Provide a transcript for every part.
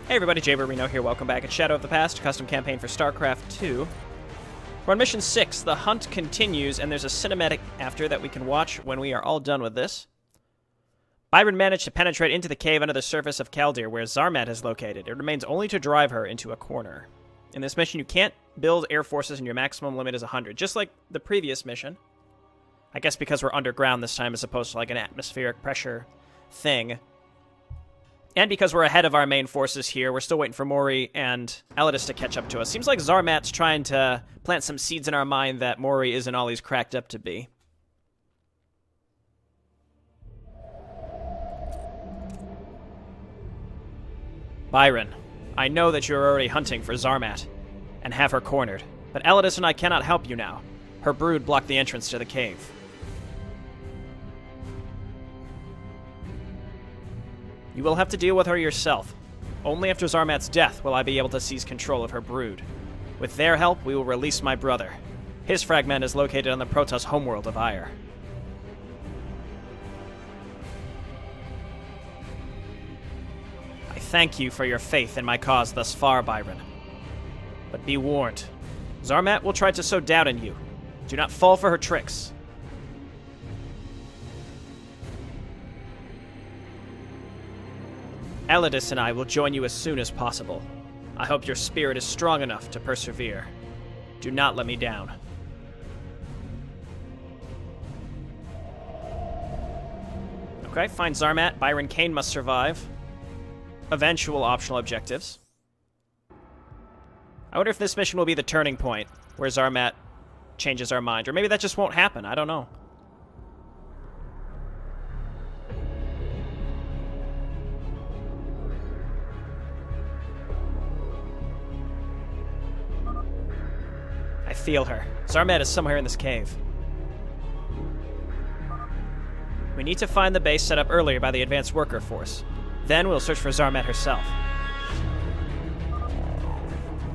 Hey everybody, JayborinoPlays here. Welcome back at Shadow of the Past, custom campaign for StarCraft 2. We're on mission 6. The hunt continues, and there's a cinematic after that we can watch when we are all done with this. Byron managed to penetrate into the cave under the surface of Kaldir, where Zarmat is located. It remains only to drive her into a corner. In this mission, you can't build air forces, and your maximum limit is 100, just like the previous mission. I guess because we're underground this time as opposed to like an atmospheric pressure thing. And because we're ahead of our main forces here, we're still waiting for Mori and Eledis to catch up to us. Seems like Zarmat's trying to plant some seeds in our mind that Mori isn't all he's cracked up to be. Byron, I know that you're already hunting for Zarmat and have her cornered, but Eledis and I cannot help you now. Her brood blocked the entrance to the cave. You will have to deal with her yourself. Only after Zarmat's death will I be able to seize control of her brood. With their help, we will release my brother. His fragment is located on the Protoss homeworld of Ire. I thank you for your faith in my cause thus far, Byron. But be warned, Zarmat will try to sow doubt in you. Do not fall for her tricks. Eledis and I will join you as soon as possible. I hope your spirit is strong enough to persevere. Do not let me down. Okay, find Zarmat. Byron Kane must survive. Eventual optional objectives. I wonder if this mission will be the turning point where Zarmat changes our mind. Or maybe that just won't happen. I don't know. I feel her. Zarmat is somewhere in this cave. We need to find the base set up earlier by the advanced worker force. Then we'll search for Zarmat herself.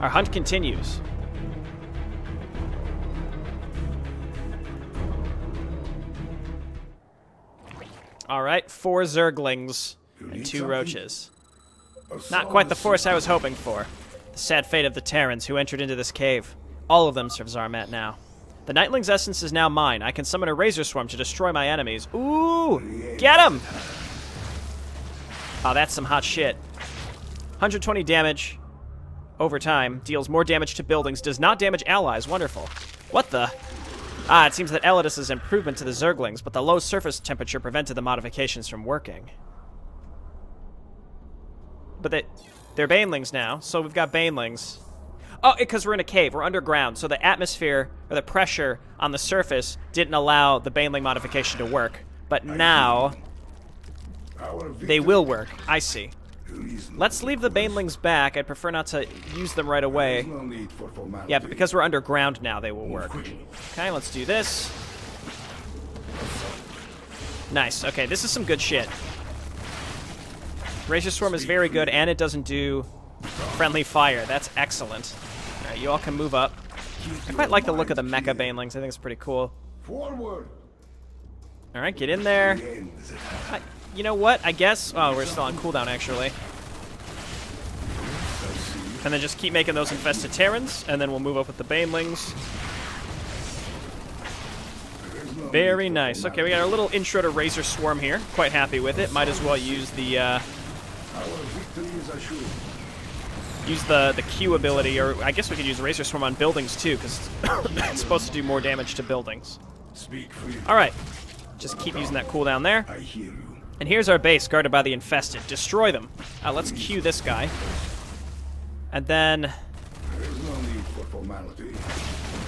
Our hunt continues. Alright, 4 Zerglings and 2 roaches. Not quite the force I was hoping for. The sad fate of the Terrans who entered into this cave. All of them serve Zarmat now. The Nightling's essence is now mine. I can summon a Razor Swarm to destroy my enemies. Ooh! Get him! Oh, that's some hot shit. 120 damage over time. Deals more damage to buildings. Does not damage allies. Wonderful. What the? Ah, it seems that Eledis' improvement to the Zerglings, but the low surface temperature prevented the modifications from working. But they're Banelings now, so we've got Banelings. Oh, because we're in a cave. We're underground, so the atmosphere, or the pressure on the surface didn't allow the Baneling modification to work. But now, they will work. I see. Let's leave the Banelings back. I'd prefer not to use them right away. Yeah, but because we're underground now, they will work. Okay, let's do this. Nice. Okay, this is some good shit. Razor Swarm is very good, and it doesn't do friendly fire. That's excellent. Alright, you all can move up. I quite like the look of the mecha Banelings. I think it's pretty cool. Alright, get in there. You know what? I guess... Oh, we're still on cooldown, actually. And then just keep making those infested Terrans, and then we'll move up with the Banelings. Very nice. Okay, we got our little intro to Razor Swarm here. Quite happy with it. Might as well use the Q ability, or I guess we could use Razor Swarm on buildings too, because it's supposed to do more damage to buildings. Alright, just keep using that cooldown there. And here's our base, guarded by the infested. Destroy them. Let's Q this guy. And then...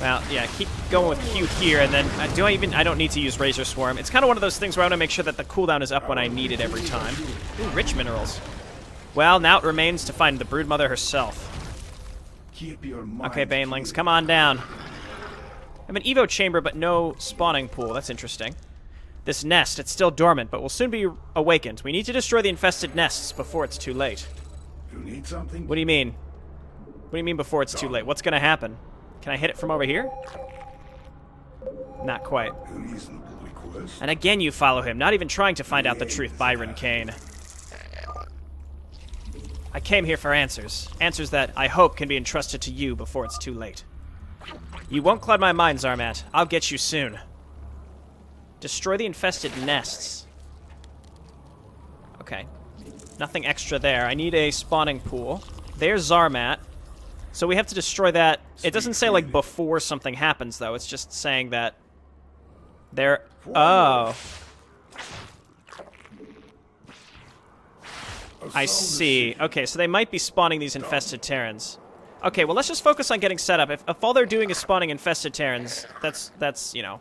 Well, yeah, keep going with Q here, and then I don't need to use Razor Swarm. It's kind of one of those things where I want to make sure that the cooldown is up when I need it every time. Ooh, rich minerals. Well, now it remains to find the broodmother herself. Okay, Banelings, come on down. I have an Evo chamber, but no spawning pool. That's interesting. This nest, it's still dormant, but will soon be awakened. We need to destroy the infested nests before it's too late. You need something? What do you mean? What do you mean before it's too late? What's going to happen? Can I hit it from over here? Not quite. And again you follow him, not even trying to find out the truth, Byron Kane. I came here for answers. Answers that I hope can be entrusted to you before it's too late. You won't cloud my mind, Zarmat. I'll get you soon. Destroy the infested nests. Okay. Nothing extra there. I need a spawning pool. There's Zarmat. So we have to destroy that. It doesn't say, like, before something happens, though. It's just saying that there... Oh. I see. Okay, so they might be spawning these infested Terrans. Okay, well, let's just focus on getting set up. If all they're doing is spawning infested Terrans, that's, you know...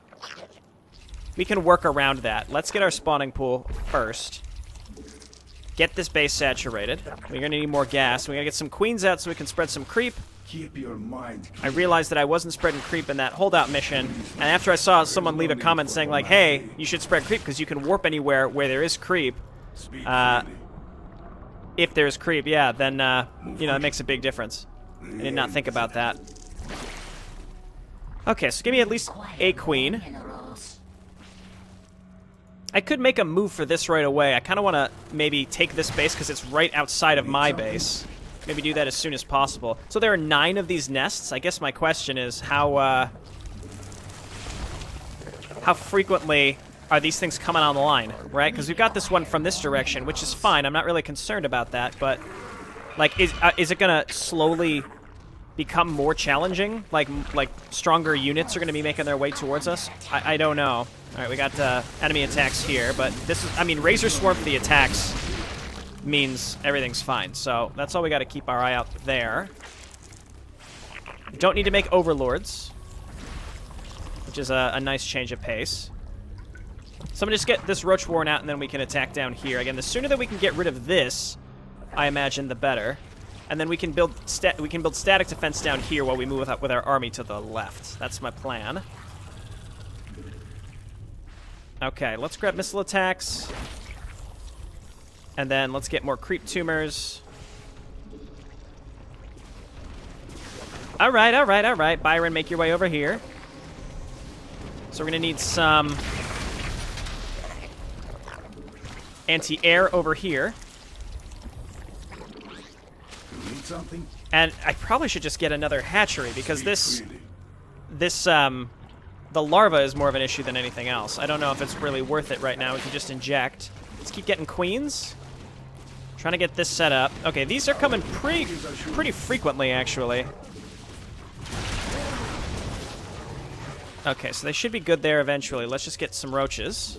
We can work around that. Let's get our spawning pool first. Get this base saturated. We're gonna need more gas. We're gonna get some queens out so we can spread some creep. Keep your mind. I realized that I wasn't spreading creep in that holdout mission, and after I saw someone leave a comment saying, like, hey, you should spread creep because you can warp anywhere where there is creep. If there's creep, yeah, then, you know, that makes a big difference. I did not think about that. Okay, so give me at least a queen. I could make a move for this right away. I kind of want to maybe take this base because it's right outside of my base. Maybe do that as soon as possible. So there are 9 of these nests. I guess my question is how frequently are these things coming on the line, right? Because we've got this one from this direction, which is fine. I'm not really concerned about that, but like, is it gonna slowly become more challenging? Like stronger units are gonna be making their way towards us? I don't know. All right, we got enemy attacks here, but this is, I mean, Razor Swarm for the attacks means everything's fine. So that's all we got to keep our eye out there. Don't need to make overlords, which is a nice change of pace. So I'm gonna just get this roach worn out, and then we can attack down here. Again, the sooner that we can get rid of this, I imagine, the better. And then we can build static defense down here while we move with our army to the left. That's my plan. Okay, let's grab missile attacks. And then let's get more creep tumors. Alright, alright, alright. Byron, make your way over here. So we're gonna need some anti-air over here. Need something? And I probably should just get another hatchery because the larva is more of an issue than anything else. I don't know if it's really worth it right now. We can just inject. Let's keep getting queens. Trying to get this set up. Okay, these are coming pretty frequently, actually. Okay, so they should be good there eventually. Let's just get some roaches.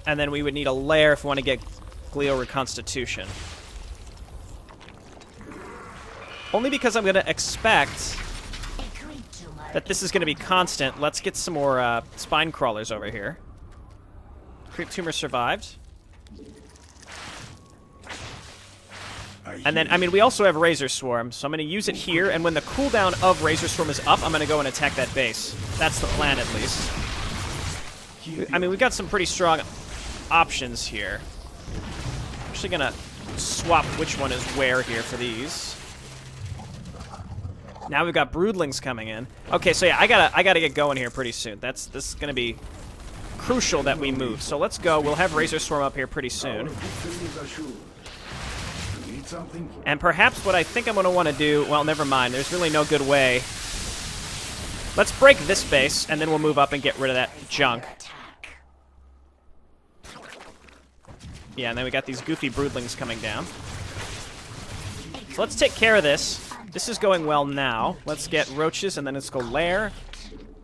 And then we would need a lair if we want to get glial reconstitution. Only because I'm going to expect that this is going to be constant. Let's get some more spine crawlers over here. Creep tumor survived. And then, I mean, we also have Razor Swarm, so I'm going to use it here, and when the cooldown of Razor Swarm is up, I'm going to go and attack that base. That's the plan, at least. I mean, we've got some pretty strong options here. I'm actually going to swap which one is where here for these. Now we've got broodlings coming in. Okay, so yeah, I gotta get going here pretty soon. This is gonna be crucial that we move. So let's go. We'll have Razor Swarm up here pretty soon. And perhaps what I think I'm gonna want to do. Well, never mind. There's really no good way. Let's break this base, and then we'll move up and get rid of that junk. Yeah, and then we got these goofy broodlings coming down. So let's take care of this. This is going well now. Let's get roaches, and then let's go lair.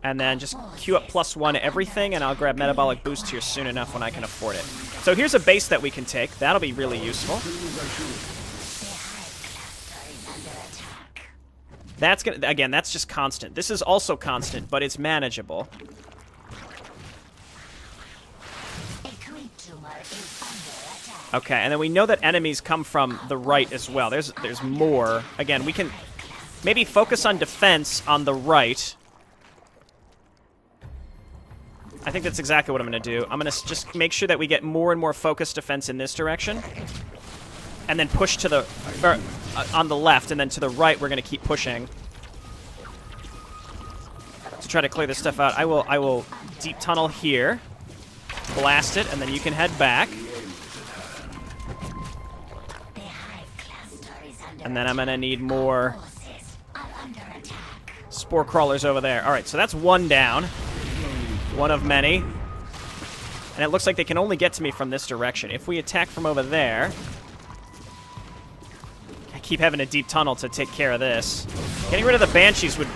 And then just queue up +1 everything, and I'll grab metabolic boost here soon enough when I can afford it. So here's a base that we can take. That'll be really useful. That's gonna, again, that's just constant. This is also constant, but it's manageable. Okay, and then we know that enemies come from the right as well. There's more. Again, we can maybe focus on defense on the right. I think that's exactly what I'm going to do. I'm going to just make sure that we get more and more focused defense in this direction. And then push to the... on the left, and then to the right, we're going to keep pushing. To try to clear this stuff out. I will deep tunnel here. Blast it, and then you can head back. And then I'm going to need more spore crawlers over there. Alright, so that's one down. One of many. And it looks like they can only get to me from this direction. If we attack from over there... I keep having a deep tunnel to take care of this. Getting rid of the Banshees would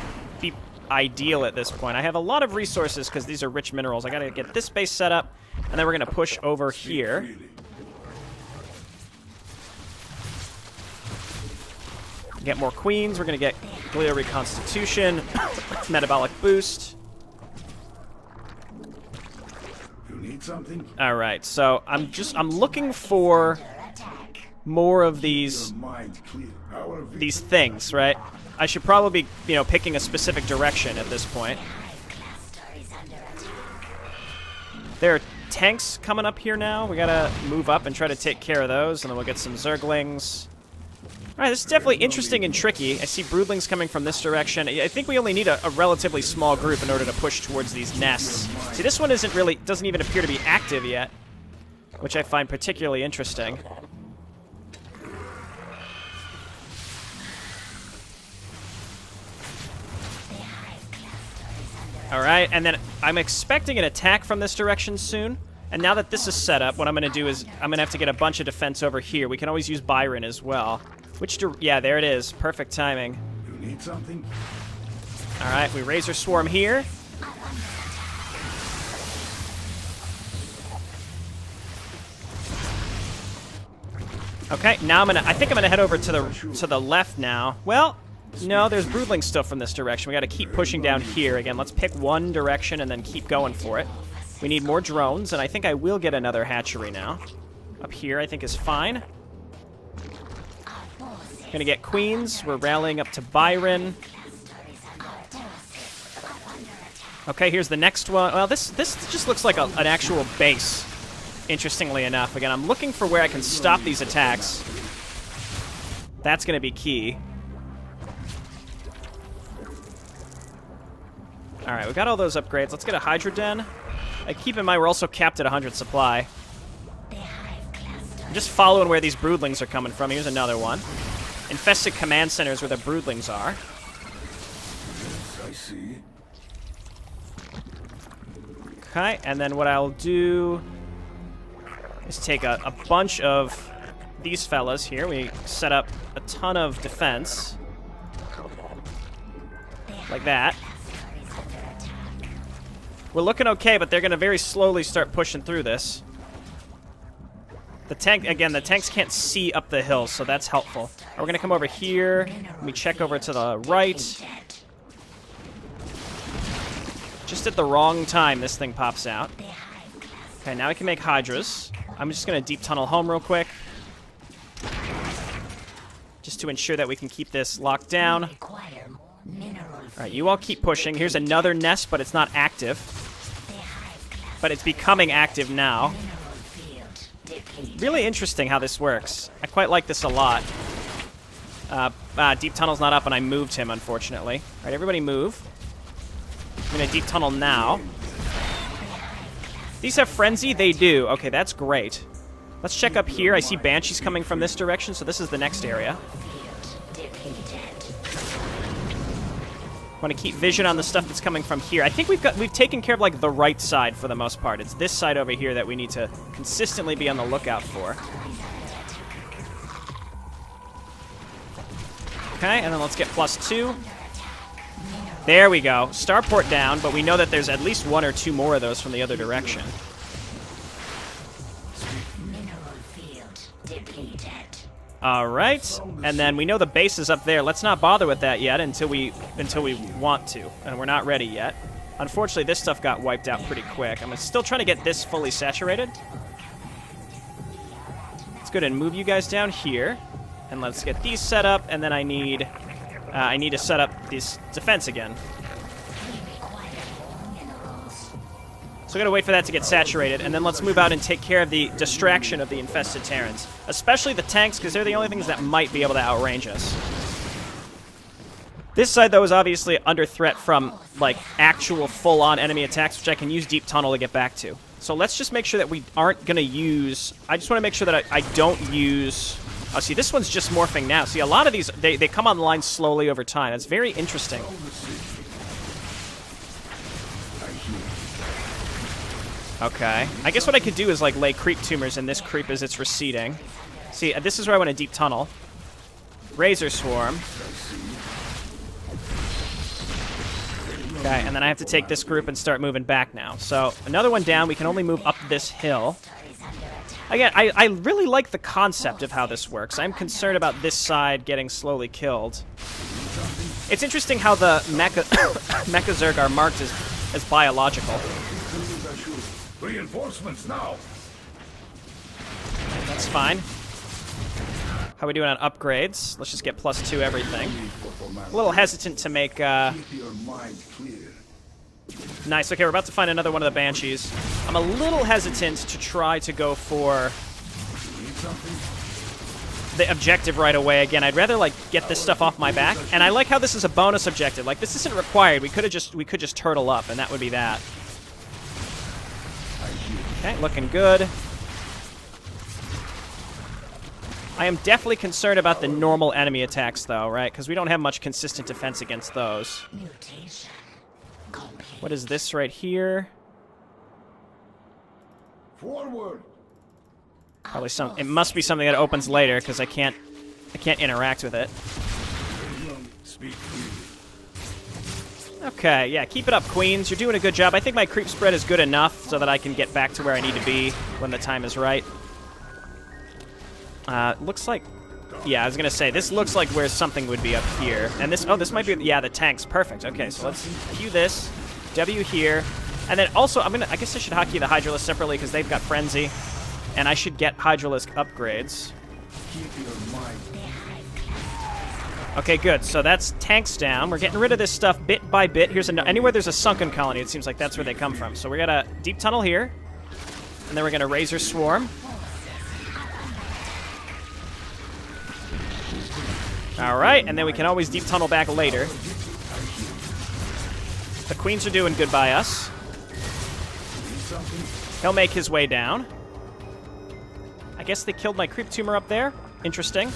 be ideal at this point. I have a lot of resources because these are rich minerals. I gotta get this base set up, and then we're gonna push over here. Get more queens. We're gonna get glial reconstitution, metabolic boost. You need something? All right, so I'm looking for more of these things, right? I should probably be, you know, picking a specific direction at this point. There are tanks coming up here now. We gotta move up and try to take care of those, and then we'll get some Zerglings. All right, this is definitely interesting and tricky. I see broodlings coming from this direction. I think we only need a relatively small group in order to push towards these nests. See, this one doesn't even appear to be active yet, which I find particularly interesting. All right, and then I'm expecting an attack from this direction soon. And now that this is set up, what I'm going to do is I'm going to have to get a bunch of defense over here. We can always use Byron as well. Yeah, there it is. Perfect timing. You need something? All right, we Razor Swarm here. Okay, now I think I'm gonna head over to the left now. Well, no, there's broodlings still from this direction. We got to keep pushing down here again. Let's pick one direction and then keep going for it. We need more drones, and I think I will get another hatchery now. Up here, I think is fine. Gonna get queens. We're rallying up to Byron. Okay, here's the next one. Well, this just looks like an actual base, interestingly enough. Again, I'm looking for where I can stop these attacks. That's gonna be key. All right, we got all those upgrades. Let's get a Hydra Den. Keep in mind, we're also capped at 100 supply. I'm just following where these broodlings are coming from. Here's another one. Infested command centers where the broodlings are. I see. Okay, and then what I'll do is take a bunch of these fellas here. We set up a ton of defense. Like that. We're looking okay, but they're going to very slowly start pushing through this. The tanks can't see up the hill, so that's helpful. We're going to come over here. Let me check over to the right. Just at the wrong time, this thing pops out. Okay, now we can make Hydras. I'm just going to deep tunnel home real quick. Just to ensure that we can keep this locked down. Alright, you all keep pushing. Here's another nest, but it's not active. But it's becoming active now. Really interesting how this works. I quite like this a lot. Deep tunnel's not up, and I moved him, unfortunately. Alright, everybody move. I'm going to deep tunnel now. These have frenzy? They do. Okay, that's great. Let's check up here. I see Banshees coming from this direction, so this is the next area. Want to keep vision on the stuff that's coming from here. I think we've taken care of like the right side for the most part. It's this side over here that we need to consistently be on the lookout for. Okay, and then let's get +2. There we go. Starport down, but we know that there's at least one or two more of those from the other direction. Alright, and then we know the base is up there. Let's not bother with that yet until we want to, and we're not ready yet. Unfortunately, this stuff got wiped out pretty quick. I'm still trying to get this fully saturated. Let's go ahead and move you guys down here, and let's get these set up, and then I need to set up this defense again. So we gotta wait for that to get saturated, and then let's move out and take care of the distraction of the infested Terrans. Especially the tanks, because they're the only things that might be able to outrange us. This side, though, is obviously under threat from, like, actual full-on enemy attacks, which I can use Deep Tunnel to get back to. So let's just make sure that we aren't gonna use... I just want to make sure that I don't use Oh, see, this one's just morphing now. See, a lot of these, they come online slowly over time. It's very interesting. Okay. I guess what I could do is, like, lay creep tumors in this creep as it's receding. See, this is where I want a deep tunnel. Razor Swarm. Okay, and then I have to take this group and start moving back now. So, another one down. We can only move up this hill. Again, I really like the concept of how this works. I'm concerned about this side getting slowly killed. It's interesting how the Mechazerg are marked as biological. Reinforcements now. That's fine. How are we doing on upgrades? Let's just get +2 everything. A little hesitant to make... Keep your mind clear. Nice. Okay, we're about to find another one of the Banshees. I'm a little hesitant to try to go for the objective right away. Again, I'd rather, like, get this stuff off my back. And I like how this is a bonus objective. Like, this isn't required. We could just turtle up, and that would be that. Okay, looking good. I am definitely concerned about the normal enemy attacks, though, right? Because we don't have much consistent defense against those. What is this right here? Forward. Probably some. It must be something that opens later because I can't interact with it. Speak freely. Okay, yeah, keep it up, Queens. You're doing a good job. I think my creep spread is good enough so that I can get back to where I need to be when the time is right. Looks like... Yeah, I was gonna say, this looks like where something would be up here. And this... Oh, this might be... Yeah, the tanks. Perfect. Okay, so let's Q this. W here. And then also, I guess I should hotkey the Hydralisk separately because they've got Frenzy. And I should get Hydralisk upgrades. Keep your mind. Okay, good. So that's tanks down. We're getting rid of this stuff bit by bit. Here's anywhere there's a sunken colony, it seems like that's where they come from. So we got a deep tunnel here. And then we're going to Razor Swarm. Alright, and then we can always deep tunnel back later. The Queens are doing good by us. He'll make his way down. I guess they killed my creep tumor up there. Interesting.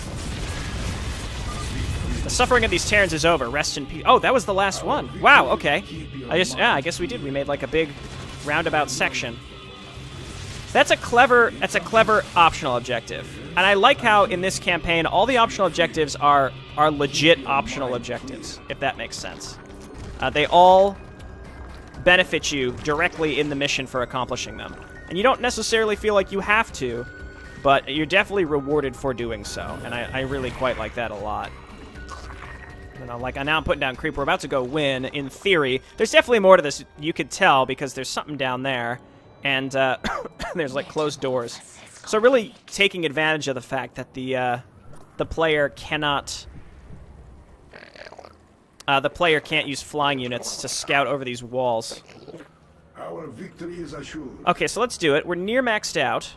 The suffering of these Terrans is over. Rest in peace. Oh, that was the last one. Wow, okay. I guess we did. We made like a big roundabout section. That's a clever optional objective. And I like how in this campaign all the optional objectives are legit optional objectives, if that makes sense. They all benefit you directly in the mission for accomplishing them. And you don't necessarily feel like you have to, but you're definitely rewarded for doing so. And I really quite like that a lot. You know, like, now I'm putting down creep. We're about to go win, in theory. There's definitely more to this, you could tell, because there's something down there. And there's, like, closed doors. So really taking advantage of the fact that the player cannot... the player can't use flying units to scout over these walls. Our victory is assured. Okay, so let's do it. We're near maxed out.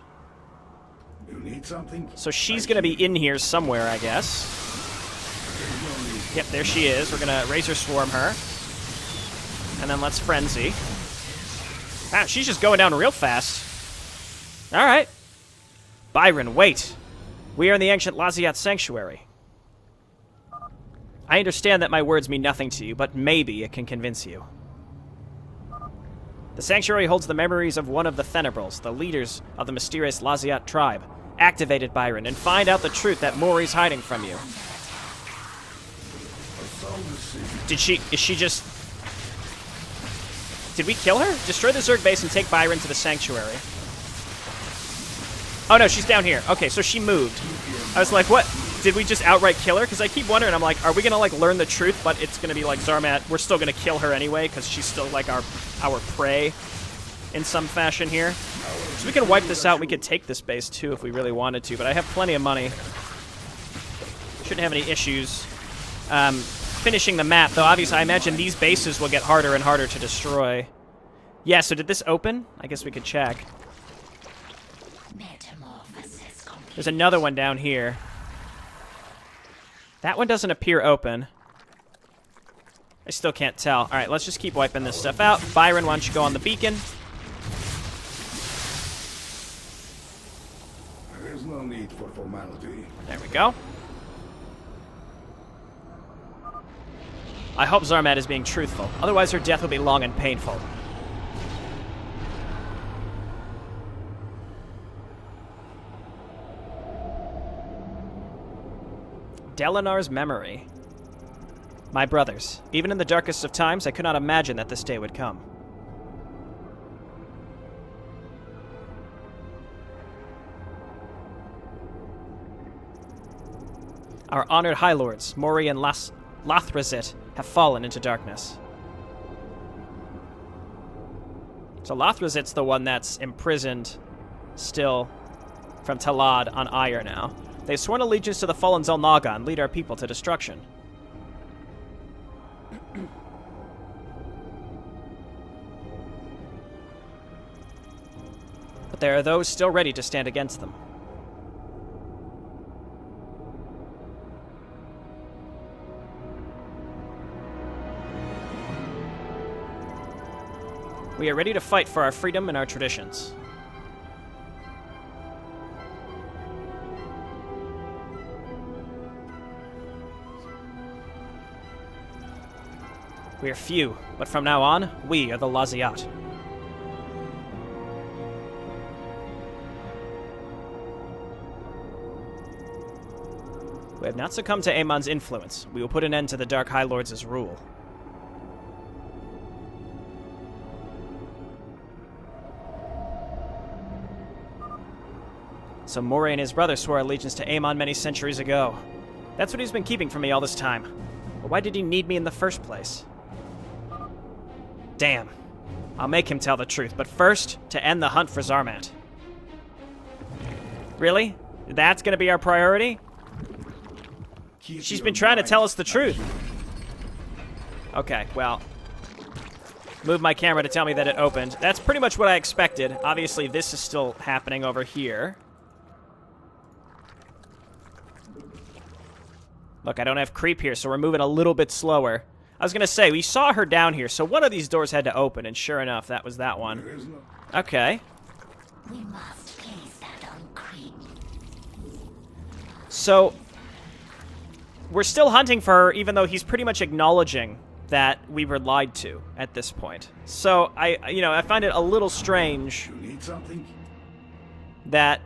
You need something? So she's going to be in here somewhere, I guess. Yep, there she is. We're going to Razor Swarm her. And then let's Frenzy. Ah, she's just going down real fast. Alright. Byron, wait. We are in the ancient Laziat Sanctuary. I understand that my words mean nothing to you, but maybe it can convince you. The Sanctuary holds the memories of one of the Thenebrals, the leaders of the mysterious Laziat tribe. Activate it, Byron, and find out the truth that Mori's hiding from you. Is she just... Did we kill her? Destroy the Zerg base and take Byron to the Sanctuary. Oh no, she's down here. Okay, so she moved. I was like, what? Did we just outright kill her? Because I keep wondering, I'm like, are we going to, like, learn the truth, but it's going to be like Zarmat, we're still going to kill her anyway, because she's still, like, our prey in some fashion here. So we can wipe this out. We could take this base, too, if we really wanted to, but I have plenty of money. Shouldn't have any issues finishing the map, though obviously I imagine these bases will get harder and harder to destroy. Yeah, so did this open? I guess we could check. There's another one down here. That one doesn't appear open. I still can't tell. All right, let's just keep wiping this stuff out. Byron, why don't you go on the beacon? There's no need. it for formality. There we go. I hope Zarmat is being truthful. Otherwise, her death will be long and painful. Delinar's memory. My brothers, even in the darkest of times, I could not imagine that this day would come. Our honored High Lords, Mori and Lathrazit, have fallen into darkness. So Lathrazit's the one that's imprisoned still from Talad on Ire now. They've sworn allegiance to the fallen Zelnaga and lead our people to destruction. But there are those still ready to stand against them. We are ready to fight for our freedom and our traditions. We are few, but from now on, we are the Laziat. We have not succumbed to Amon's influence. We will put an end to the Dark High Lords' rule. So Moray and his brother swore allegiance to Amon many centuries ago. That's what he's been keeping from me all this time. But why did he need me in the first place? Damn. I'll make him tell the truth, but first, to end the hunt for Zarmat. Really? That's gonna be our priority? She's been trying to tell us the truth. Okay, well. Move my camera to tell me that it opened. That's pretty much what I expected. Obviously, this is still happening over here. Look, I don't have creep here, so we're moving a little bit slower. I was going to say, we saw her down here, so one of these doors had to open, and sure enough, that was that one. Okay. We must place that on creep. So, we're still hunting for her, even though he's pretty much acknowledging that we were lied to at this point. So, I find it a little strange You need something? that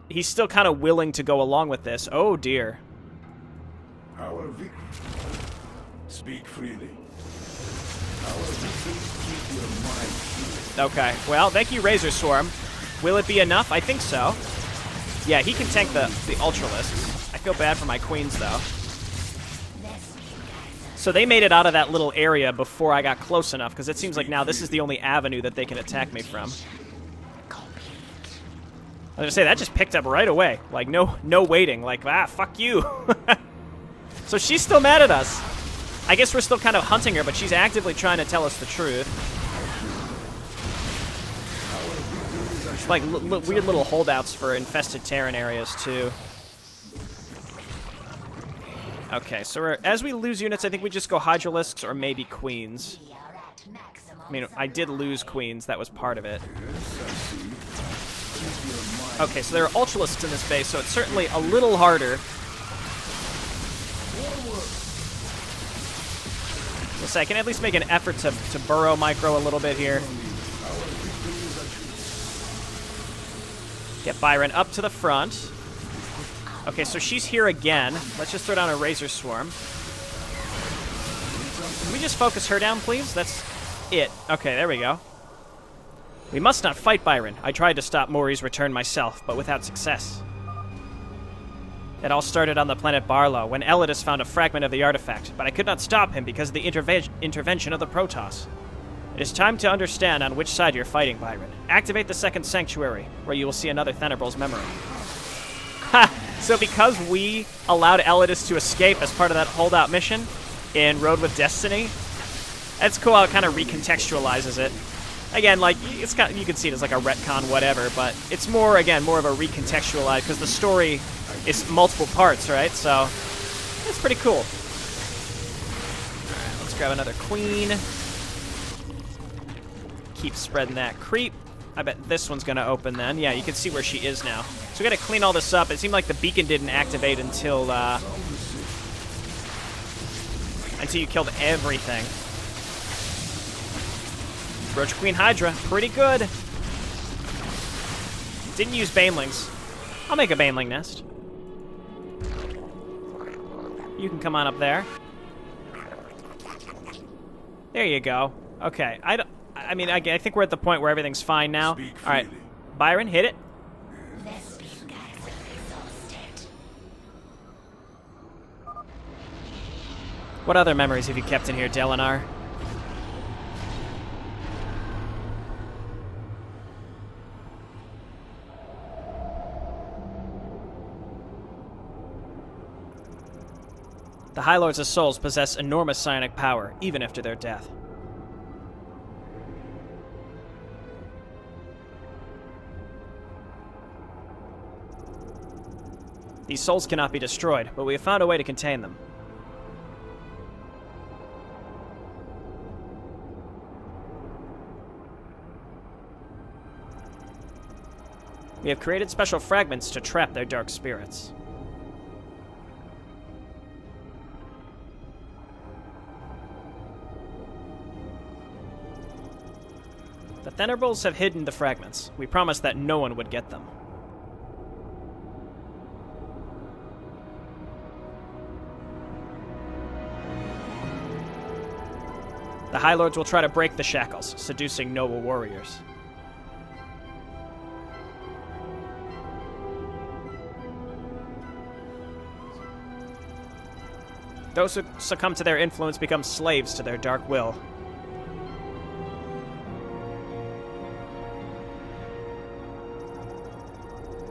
he's still kind of willing to go along with this. Oh, dear. Our victory. Speak freely. Our victory. Keep your mind clear. Okay, well, thank you, Razor Swarm. Will it be enough? I think so. Yeah, he can tank the Ultralisks. I feel bad for my queens, though. So they made it out of that little area before I got close enough, because it seems like now this is the only avenue that they can attack me from. I was gonna say, that just picked up right away. Like, no waiting. Like, fuck you. So she's still mad at us. I guess we're still kind of hunting her, but she's actively trying to tell us the truth. It's like weird little holdouts for infested Terran areas, too. Okay, so as we lose units, I think we just go Hydralisks or maybe Queens. I mean, I did lose Queens. That was part of it. Okay, so there are Ultralisks in this base, so it's certainly a little harder. So I can at least make an effort to burrow micro a little bit here. Get Byron up to the front. Okay, so she's here again. Let's just throw down a Razor Swarm. Can we just focus her down, please? That's it. Okay, there we go. We must not fight Byron. I tried to stop Mori's return myself, but without success. It all started on the planet Barlow, when Eledis found a fragment of the artifact, but I could not stop him because of the intervention of the Protoss. It is time to understand on which side you're fighting, Byron. Activate the second sanctuary, where you will see another Thunderbolt's memory. Ha! So because we allowed Eledis to escape as part of that holdout mission in Road with Destiny, that's cool how it kind of recontextualizes it. Again, like, it's got, you can see it as like a retcon, whatever, but it's more, again, more of a recontextualize, because the story is multiple parts, right? So, it's pretty cool. Alright, let's grab another queen. Keep spreading that creep. I bet this one's going to open then. Yeah, you can see where she is now. So we gotta clean all this up. It seemed like the beacon didn't activate until you killed everything. Roach Queen Hydra, pretty good. Didn't use banelings. I'll make a baneling nest. You can come on up there. There you go. Okay, I think we're at the point where everything's fine now. All right, Byron, hit it. Lesbian guys are exhausted. What other memories have you kept in here, Delinar? The High Lords of Souls possess enormous psionic power, even after their death. These souls cannot be destroyed, but we have found a way to contain them. We have created special fragments to trap their dark spirits. The Thunderbolts have hidden the fragments. We promised that no one would get them. The High Lords will try to break the shackles, seducing noble warriors. Those who succumb to their influence become slaves to their dark will.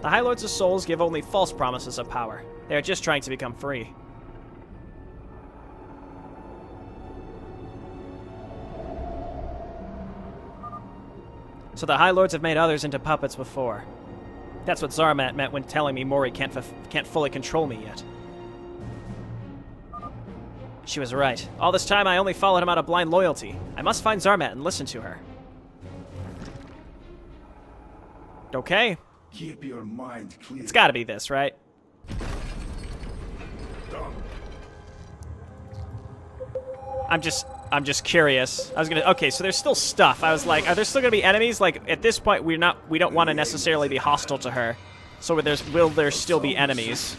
The High Lords of Souls give only false promises of power. They are just trying to become free. So the High Lords have made others into puppets before. That's what Zarmat meant when telling me Mori can't fully control me yet. She was right. All this time I only followed him out of blind loyalty. I must find Zarmat and listen to her. Okay. Keep your mind clear. It's gotta be this, right? Done. I'm just curious. I was gonna. Okay, so there's still stuff. I was like, are there still gonna be enemies? Like at this point, we don't want to necessarily be hostile to her. So will there still be enemies?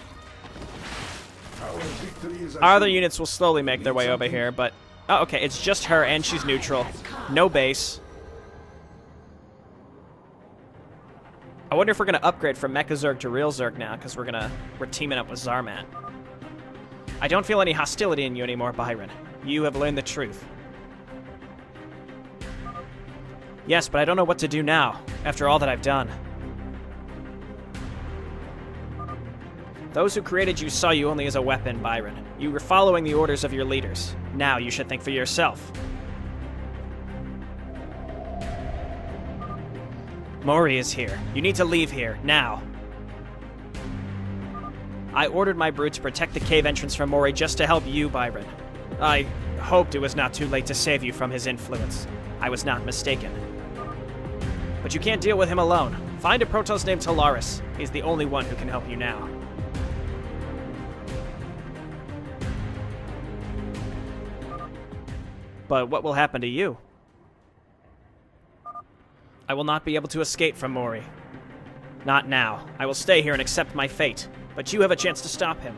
Our other units will slowly make their way over here, but oh, okay, it's just her and she's neutral. No base. I wonder if we're gonna upgrade from Mecha Zerg to Real Zerg now, because we're teaming up with Zarmat. I don't feel any hostility in you anymore, Byron. You have learned the truth. Yes, but I don't know what to do now, after all that I've done. Those who created you saw you only as a weapon, Byron. You were following the orders of your leaders. Now you should think for yourself. Mori is here. You need to leave here, now. I ordered my brood to protect the cave entrance from Mori just to help you, Byron. I hoped it was not too late to save you from his influence. I was not mistaken. But you can't deal with him alone. Find a Protoss named Talaris. He's the only one who can help you now. But what will happen to you? I will not be able to escape from Mori. Not now. I will stay here and accept my fate. But you have a chance to stop him.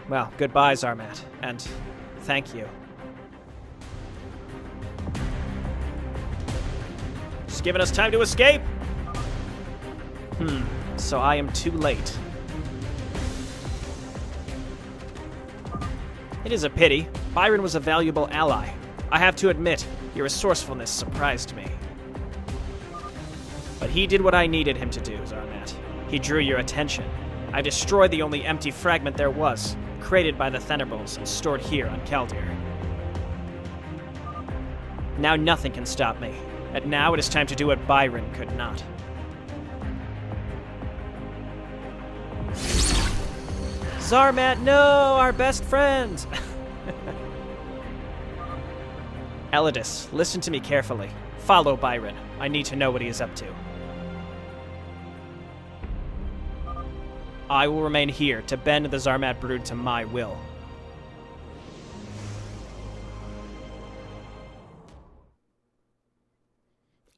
Well, goodbye, Zarmat. And thank you. Just giving us time to escape? So I am too late. It is a pity. Byron was a valuable ally. I have to admit, your resourcefulness surprised me. But he did what I needed him to do, Zarmat. He drew your attention. I destroyed the only empty fragment there was, created by the Thunderbolts and stored here on Kaldir. Now nothing can stop me. And now it is time to do what Byron could not. Zarmat, no! Our best friend! Eledis, listen to me carefully. Follow Byron. I need to know what he is up to. I will remain here to bend the Zarmat brood to my will.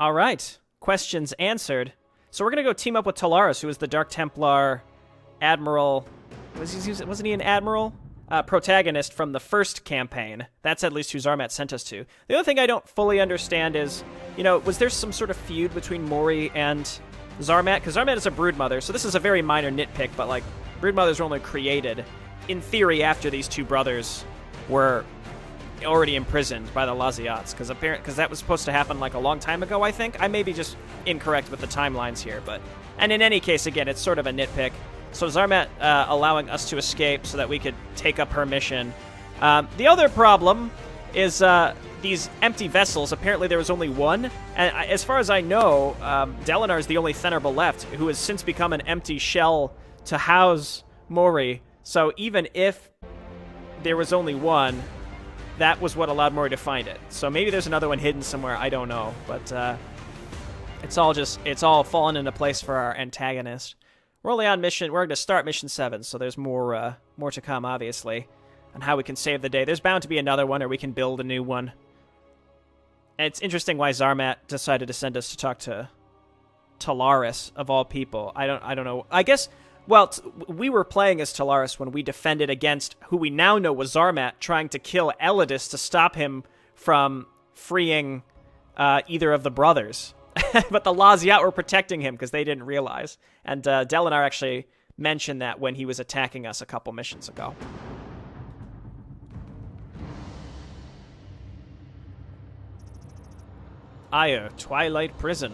All right. Questions answered. So we're going to go team up with Talaris, who is the Dark Templar Admiral. Wasn't he an Admiral? Protagonist from the first campaign. That's at least who Zarmat sent us to. The other thing I don't fully understand is, was there some sort of feud between Mori and Zarmat? Because Zarmat is a broodmother, so this is a very minor nitpick, but, like, broodmothers were only created, in theory, after these two brothers were already imprisoned by the Laziats, because that was supposed to happen, like, a long time ago, I think. I may be just incorrect with the timelines here, and in any case, again, it's sort of a nitpick. So Zarmat allowing us to escape so that we could take up her mission. The other problem is these empty vessels. Apparently there was only one. And as far as I know, Dalinar is the only Venerable left, who has since become an empty shell to house Mori. So even if there was only one, that was what allowed Mori to find it. So maybe there's another one hidden somewhere. I don't know. But it's all fallen into place for our antagonist. We're only on mission. We're going to start mission 7, so there's more to come, obviously, on how we can save the day. There's bound to be another one, or we can build a new one. And it's interesting why Zarmat decided to send us to talk to Talaris, of all people. I don't know. I guess, well, we were playing as Talaris when we defended against who we now know was Zarmat, trying to kill Eledis to stop him from freeing either of the brothers. But the Laziat were protecting him because they didn't realize. And Dalinar actually mentioned that when he was attacking us a couple missions ago. Ire, Twilight Prison.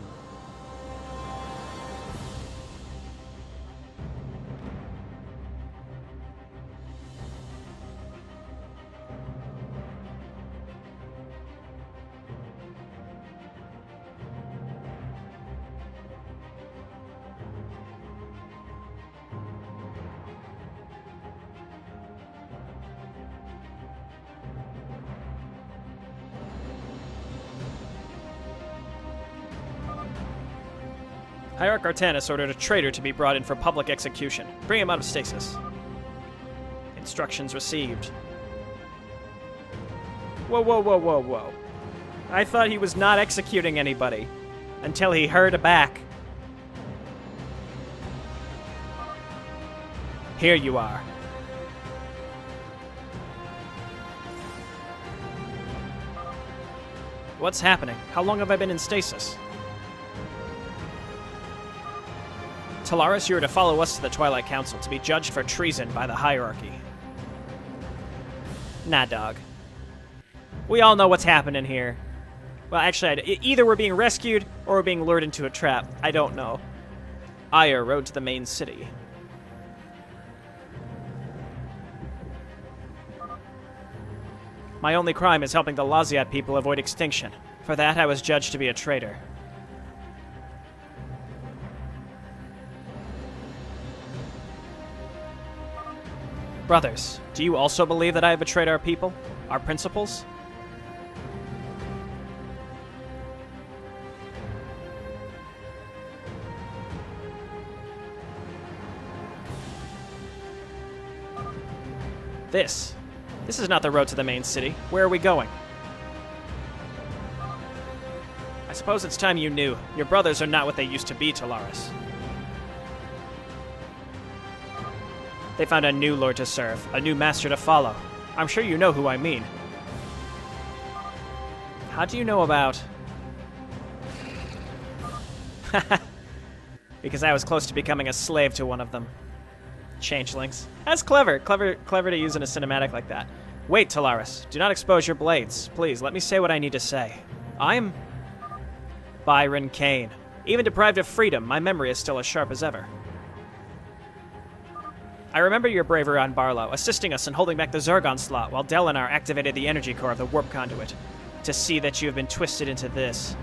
Hierarch Artanis ordered a traitor to be brought in for public execution. Bring him out of stasis. Instructions received. Whoa, whoa, whoa, whoa, whoa. I thought he was not executing anybody until he heard back. Here you are. What's happening? How long have I been in stasis? Talaris, you are to follow us to the Twilight Council to be judged for treason by the hierarchy. Nah, dog. We all know what's happening here. Well, actually, either we're being rescued or we're being lured into a trap. I don't know. Ire, road to the main city. My only crime is helping the Laziat people avoid extinction. For that, I was judged to be a traitor. Brothers, do you also believe that I have betrayed our people? Our principles? This is not the road to the main city. Where are we going? I suppose it's time you knew. Your brothers are not what they used to be, Talaris. They found a new lord to serve, a new master to follow. I'm sure you know who I mean. How do you know about... Because I was close to becoming a slave to one of them. Changelings. That's clever. Clever to use in a cinematic like that. Wait, Talaris. Do not expose your blades. Please, let me say what I need to say. I'm... Byron Kane. Even deprived of freedom, my memory is still as sharp as ever. I remember your bravery on Barlow, assisting us in holding back the Zerg onslaught while Dalinar activated the energy core of the warp conduit. To see that you have been twisted into this.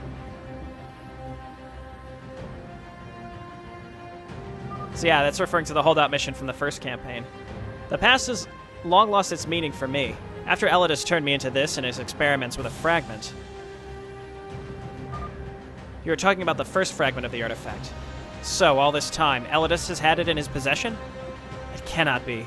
So yeah, that's referring to the holdout mission from the first campaign. The past has long lost its meaning for me. After Eledis turned me into this in his experiments with a fragment. You were talking about the first fragment of the artifact. So, all this time, Eledis has had it in his possession? cannot be.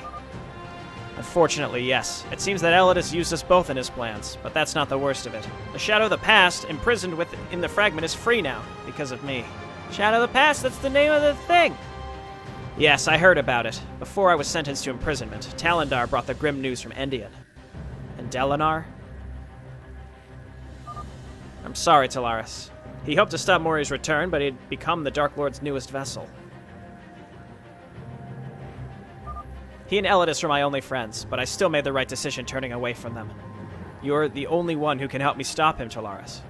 Unfortunately, yes. It seems that Eledis used us both in his plans, but that's not the worst of it. The Shadow of the Past, imprisoned in the fragment, is free now, because of me. Shadow of the Past, that's the name of the thing! Yes, I heard about it. Before I was sentenced to imprisonment, Talendar brought the grim news from Endian. And Delanar? I'm sorry, Talaris. He hoped to stop Mori's return, but he'd become the Dark Lord's newest vessel. He and Eledis were my only friends, but I still made the right decision turning away from them. You're the only one who can help me stop him, Talaris.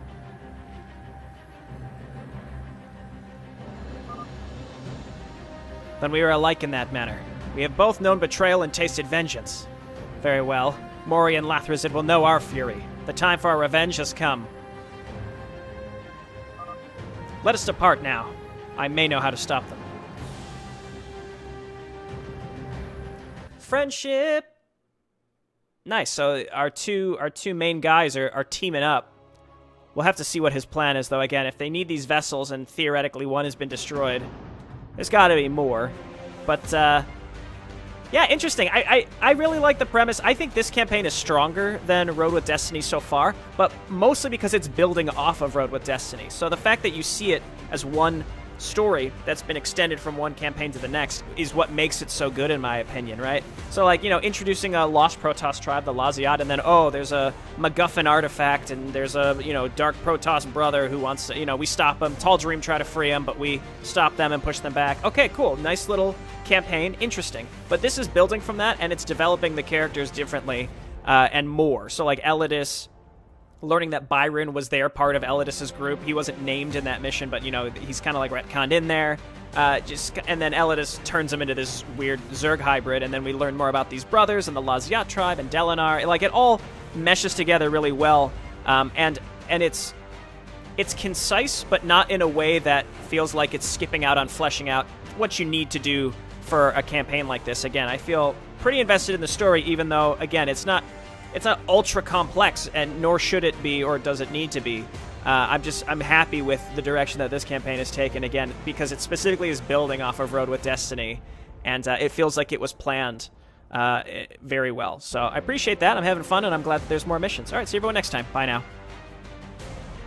Then we are alike in that manner. We have both known betrayal and tasted vengeance. Very well. Mori and Lathrazid will know our fury. The time for our revenge has come. Let us depart now. I may know how to stop them. Friendship! Nice, so our two main guys are teaming up. We'll have to see what his plan is, though. Again, if they need these vessels and theoretically one has been destroyed, there's got to be more. But, yeah, interesting. I really like the premise. I think this campaign is stronger than Road with Destiny so far, but mostly because it's building off of Road with Destiny. So the fact that you see it as one story that's been extended from one campaign to the next is what makes it so good, in my opinion, right? So, like, you know, introducing a Lost Protoss tribe, the Laziat, and then, oh, there's a MacGuffin artifact, and there's a, you know, Dark Protoss brother who wants to, you know, we stop him. Tal'Darim try to free him, but we stop them and push them back. Okay, cool. Nice little campaign. Interesting. But this is building from that, and it's developing the characters differently and more. So, like, Eledis, learning that Byron was there, part of Eledis' group. He wasn't named in that mission, but, you know, he's kind of like retconned in there. And then Eledis turns him into this weird Zerg hybrid, and then we learn more about these brothers and the Laziat tribe and Delanar. Like, it all meshes together really well, and it's concise, but not in a way that feels like it's skipping out on fleshing out what you need to do for a campaign like this. Again, I feel pretty invested in the story, even though, again, it's not ultra complex, and nor should it be, or does it need to be. I'm happy with the direction that this campaign has taken, again, because it specifically is building off of Road with Destiny, and it feels like it was planned very well. So I appreciate that. I'm having fun, and I'm glad that there's more missions. All right, see everyone next time. Bye now.